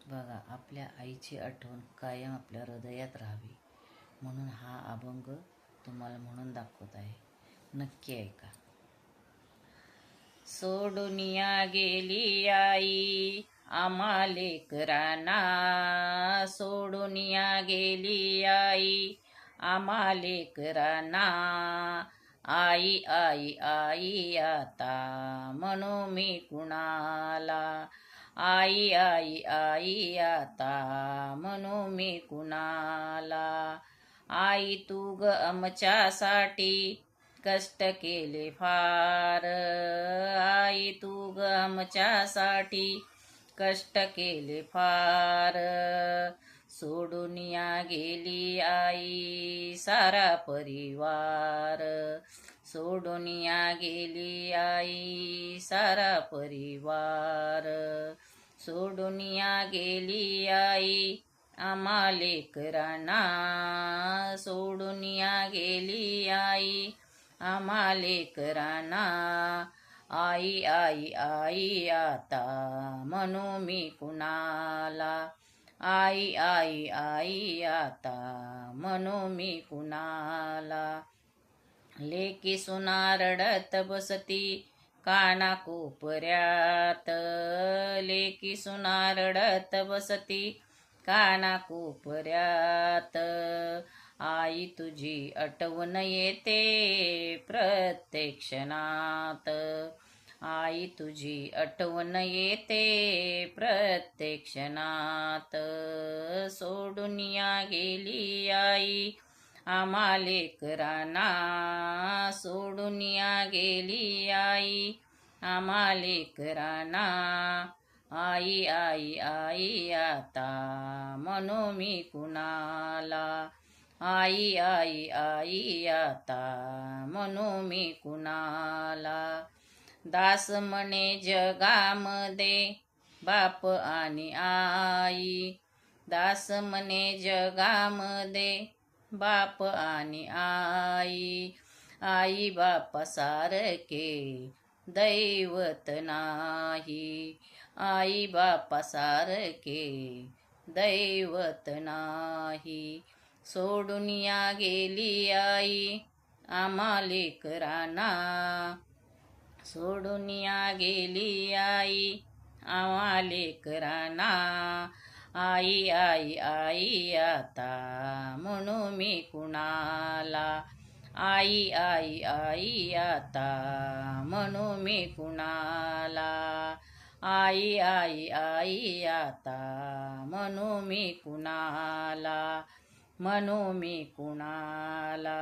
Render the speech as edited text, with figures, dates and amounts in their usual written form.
बघा, आपल्या आईची आठवण कायम आपल्या हृदयात राहावी म्हणून हा अभंग तुम्हाला म्हणून दाखवत आहे. नक्की ऐका. सोडूनिया गेली आई आम्हा लेकरांना, सोडूनिया गेली आई आम्हा लेकरांना. आई आई आई आता म्हणू मी कुणाला, आई आई आई आता म्हणू मी कुणाला. आई तू ग आमच्यासाठी कष्ट केले फार, आई तू ग आमच्यासाठी कष्ट केले फार. सोडून या गेली आई सारा परिवार, सोडून या गेली आई सारा परिवार. सोडून या गेली आई आम्हा लेकरांना, सोडून या गेली आई आम्हा लेकरांना. आई आई आई आता म्हणू मी कुणाला, आई आई आई आता म्हणू मी कुणाला. लेकी सुना रडत बसती काना कोपऱ्यात, लेकी सुना रडत बसती काना कोपऱ्यात. आई तुझी आठवण येते प्रत्येक क्षणात, आई तुझी आठवण येते प्रत्येक क्षणात. सोडून या गेली आई आम्हा लेकरांना, सोडून या गेली आई आम्हा लेकरांना. आई आई आई आता म्हणू मी कुणाला, आई आई आई आता म्हणू मी कुणाला. दास म्हणे जगामध्ये बाप आणि आई, दास म्हणे जगामध्ये बाप आणि आई. आई बापा सारखे दैवत नाही, आई बापा सारखे दैवत नाही. सोडून या गेली आई आम्हा लेकरांना, सोडून या गेली आई आम्हा लेकरांना. आई आई आई आता म्हणू मी कुणाला, आई आई आई आता म्हणू मी कुणाला. आई आई आई आता म्हणू मी कुणाला, म्हणू मी कुणाला.